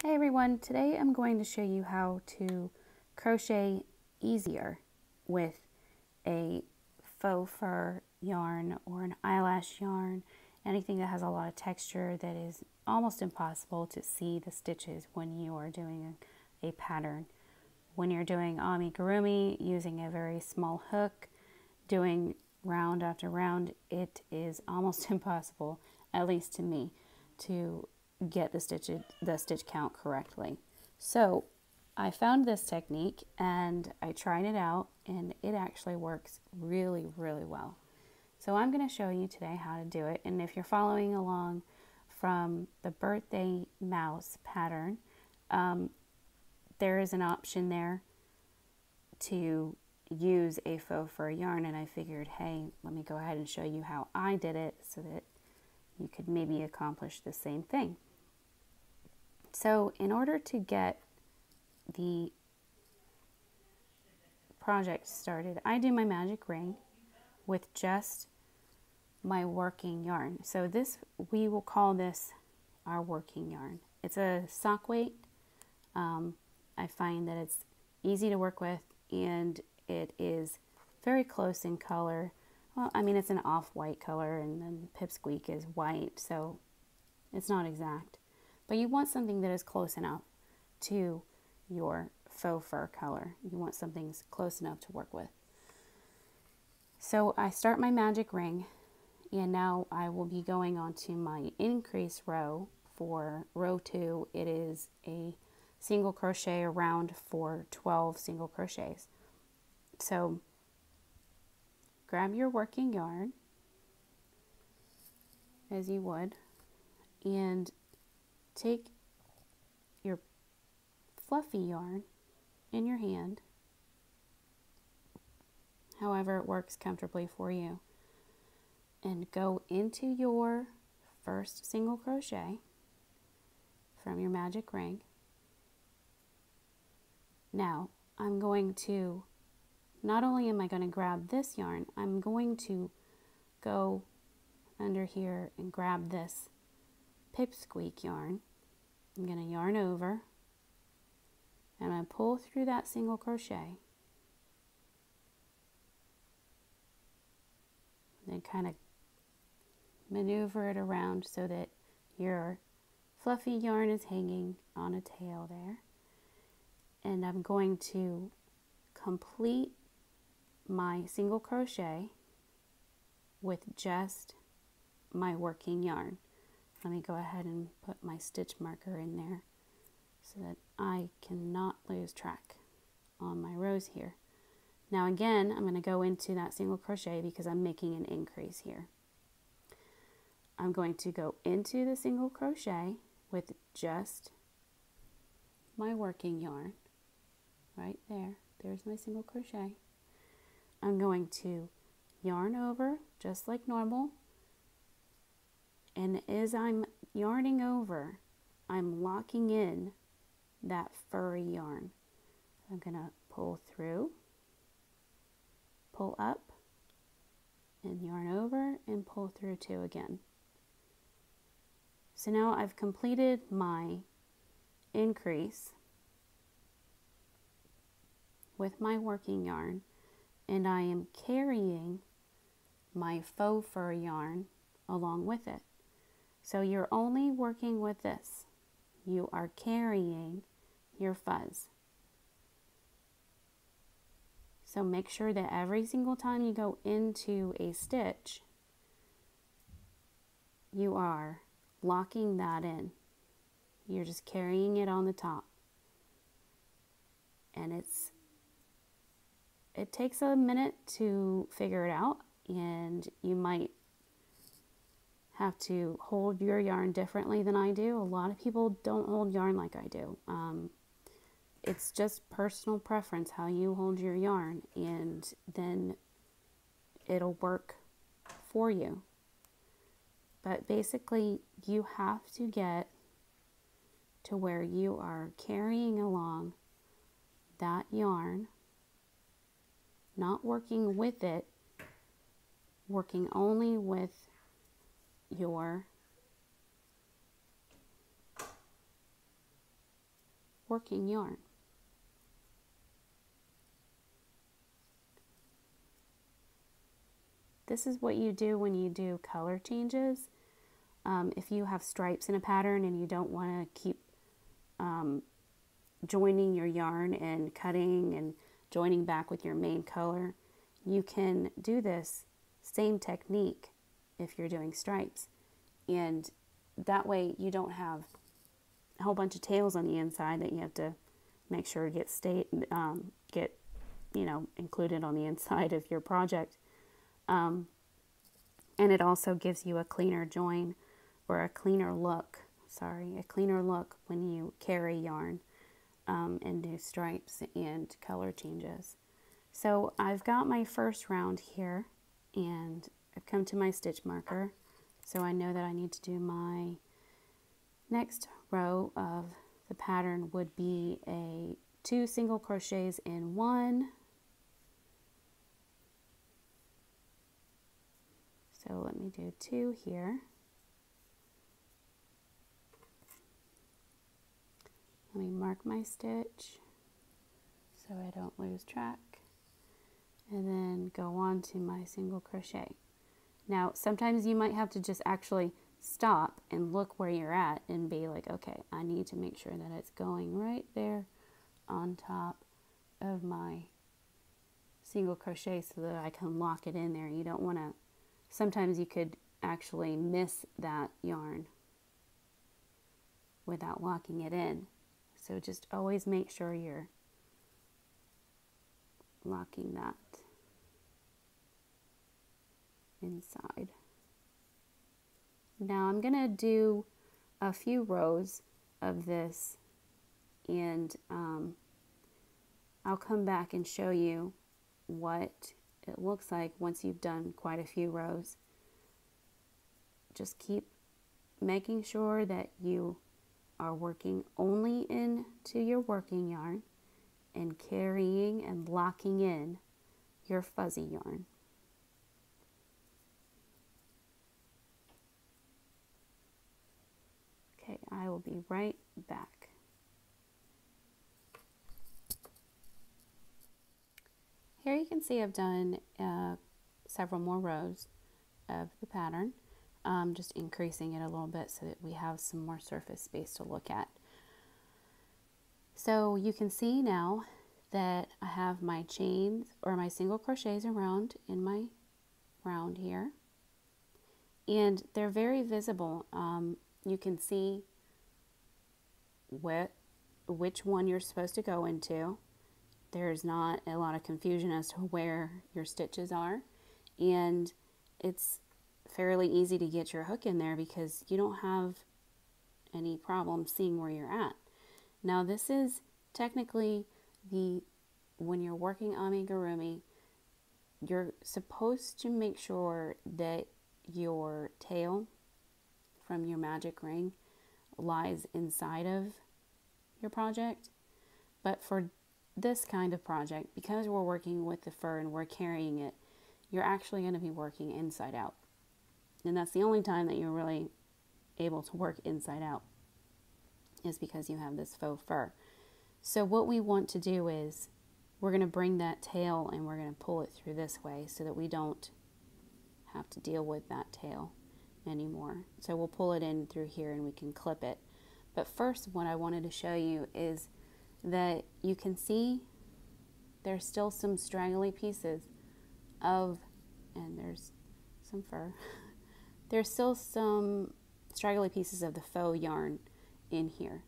Hey everyone, today I'm going to show you how to crochet easier with a faux fur yarn or an eyelash yarn, anything that has a lot of texture that is almost impossible to see the stitches when you are doing a pattern. When you're doing amigurumi using a very small hook, doing round after round, it is almost impossible, at least to me, to get the stitch count correctly. So I found this technique and I tried it out and it actually works really well. So I'm going to show you today how to do it, and if you're following along from the birthday mouse pattern, there is an option there to use a faux fur yarn, and I figured, hey, let me go ahead and show you how I did it so that you could maybe accomplish the same thing. So in order to get the project started, I do my magic ring with just my working yarn. So this, we will call this our working yarn. It's a sock weight. I find that it's easy to work with and it is very close in color. Well, I mean, it's an off-white color and then Pipsqueak is white, so it's not exact. But you want something that is close enough to your faux fur color. You want something close enough to work with. So I start my magic ring, and now I will be going on to my increase row. For row 2, it is a single crochet around for 12 single crochets. So grab your working yarn as you would and take your fluffy yarn in your hand, however it works comfortably for you, and go into your first single crochet from your magic ring. Now I'm going to, not only am I going to grab this yarn, I'm going to go under here and grab this Pipsqueak yarn. I'm going to yarn over and I pull through that single crochet, then kind of maneuver it around so that your fluffy yarn is hanging on a tail there, and I'm going to complete my single crochet with just my working yarn. Let me go ahead and put my stitch marker in there so that I cannot lose track on my rows here. Now again, I'm going to go into that single crochet because I'm making an increase here. I'm going to go into the single crochet with just my working yarn right there. There's my single crochet. I'm going to yarn over just like normal. And as I'm yarning over, I'm locking in that furry yarn. I'm going to pull through, pull up, and yarn over and pull through two again. So now I've completed my increase with my working yarn, and I am carrying my faux fur yarn along with it. So you're only working with this. You are carrying your fuzz. So make sure that every single time you go into a stitch, you are locking that in. You're just carrying it on the top. And it takes a minute to figure it out, and you might have to hold your yarn differently than I do. A lot of people don't hold yarn like I do. It's just personal preference how you hold your yarn, and then it'll work for you. But basically, you have to get to where you are carrying along that yarn, not working with it, working only with your working yarn. This is what you do when you do color changes. If you have stripes in a pattern and you don't want to keep joining your yarn and cutting and joining back with your main color, you can do this same technique if you're doing stripes. And that way you don't have a whole bunch of tails on the inside that you have to make sure get included on the inside of your project. And it also gives you a cleaner join, or a cleaner look when you carry yarn and do stripes and color changes. So I've got my first round here, and I've come to my stitch marker, so I know that I need to do my next row of the pattern would be 2 single crochets in 1. So let me do 2 here. Let me mark my stitch so I don't lose track, and then go on to my single crochet. Now sometimes you might have to just actually stop and look where you're at and be like, okay, I need to make sure that it's going right there on top of my single crochet so that I can lock it in there. You don't want to, sometimes you could actually miss that yarn without locking it in. So just always make sure you're locking that inside. Now I'm going to do a few rows of this, and I'll come back and show you what it looks like once you've done quite a few rows. Just keep making sure that you are working only into your working yarn and carrying and locking in your fuzzy yarn. Okay, I will be right back. Here you can see I've done several more rows of the pattern. Just increasing it a little bit so that we have some more surface space to look at. So you can see now that I have my chains or my single crochets around in my round here, and they're very visible. You can see which one you're supposed to go into. There's not a lot of confusion as to where your stitches are, and it's fairly easy to get your hook in there because you don't have any problem seeing where you're at. Now this is technically when you're working amigurumi, you're supposed to make sure that your tail from your magic ring lies inside of your project. But for this kind of project, because we're working with the fur and we're carrying it, you're actually going to be working inside out. And that's the only time that you're really able to work inside out, is because you have this faux fur. So what we want to do is we're going to bring that tail and we're going to pull it through this way so that we don't have to deal with that tail anymore. So we'll pull it in through here and we can clip it. But first, what I wanted to show you is that you can see there's still some straggly pieces of, and there's some fur. There's still some straggly pieces of the faux yarn in here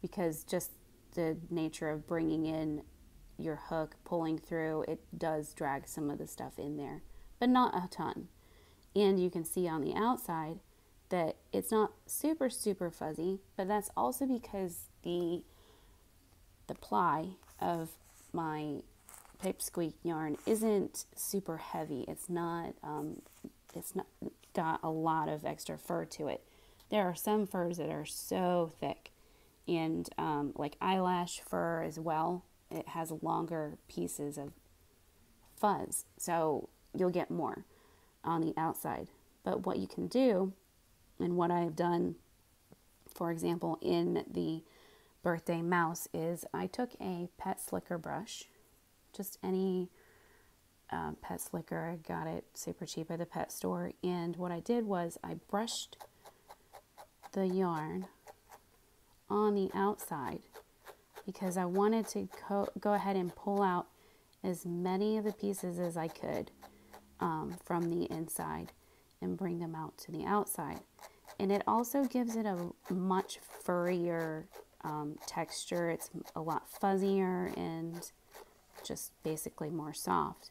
because just the nature of bringing in your hook, pulling through, it does drag some of the stuff in there, but not a ton. And you can see on the outside that it's not super fuzzy, but that's also because the ply of my pipsqueak yarn isn't super heavy. It's not got a lot of extra fur to it. There are some furs that are so thick, and like eyelash fur as well, it has longer pieces of fuzz, so you'll get more on the outside. But what you can do, and what I have done, for example, in the birthday mouse is I took a pet slicker brush, just any pet slicker. I got it super cheap at the pet store, and what I did was I brushed the yarn on the outside because I wanted to go ahead and pull out as many of the pieces as I could from the inside and bring them out to the outside. And it also gives it a much furrier texture. It's a lot fuzzier and just basically more soft.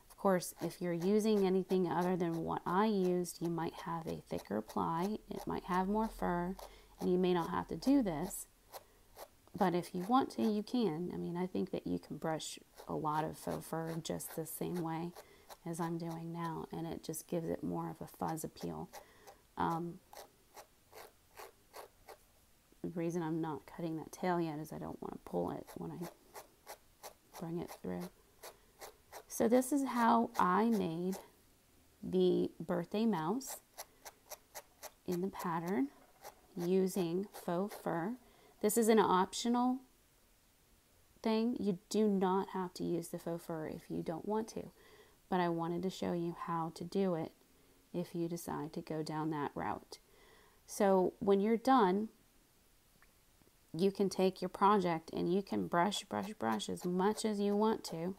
Of course, if you're using anything other than what I used, you might have a thicker ply. It might have more fur, and you may not have to do this. But if you want to, you can. I mean, I think that you can brush a lot of faux fur just the same way as I'm doing now, and it just gives it more of a fuzz appeal. The reason I'm not cutting that tail yet is I don't want to pull it when I bring it through. So this is how I made the birthday mouse in the pattern using faux fur. This is an optional thing. You do not have to use the faux fur if you don't want to, but I wanted to show you how to do it if you decide to go down that route. So when you're done, you can take your project and you can brush as much as you want to,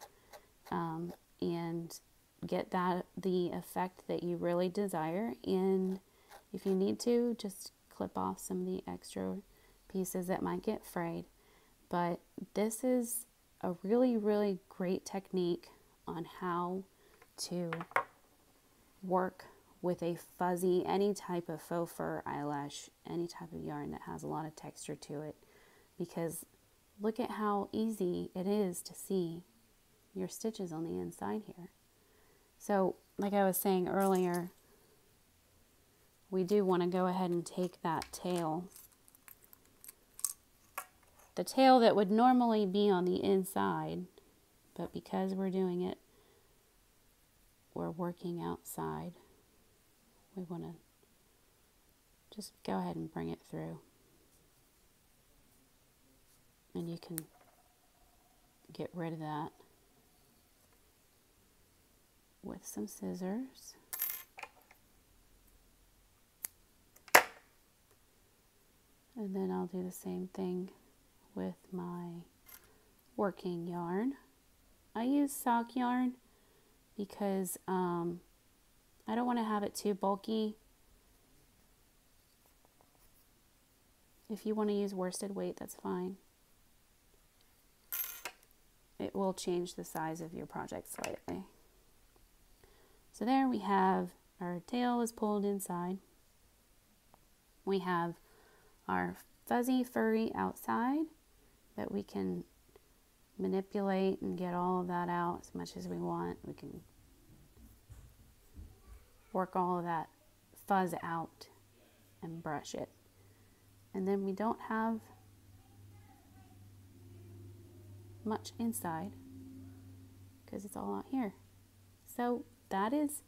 and get the effect that you really desire. And if you need to, just clip off some of the extra pieces that might get frayed. But this is a really, really great technique on how to work with a fuzzy, any type of faux fur eyelash, any type of yarn that has a lot of texture to it. Because look at how easy it is to see your stitches on the inside here. So like I was saying earlier, we do want to go ahead and take that tail. The tail that would normally be on the inside, but because we're doing it, we're working outside, we want to just go ahead and bring it through. And you can get rid of that with some scissors. And then I'll do the same thing with my working yarn. I use sock yarn because I don't want to have it too bulky. If you want to use worsted weight, that's fine. It will change the size of your project slightly. So there we have our tail is pulled inside. We have our fuzzy furry outside that we can manipulate and get all of that out as much as we want. We can work all of that fuzz out and brush it. And then we don't have much inside because it's all out here. So that is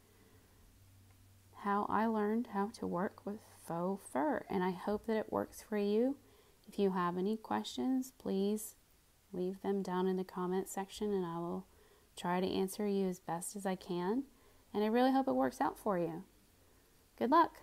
how I learned how to work with faux fur, and I hope that it works for you. If you have any questions, please leave them down in the comment section and I will try to answer you as best as I can. And I really hope it works out for you. Good luck!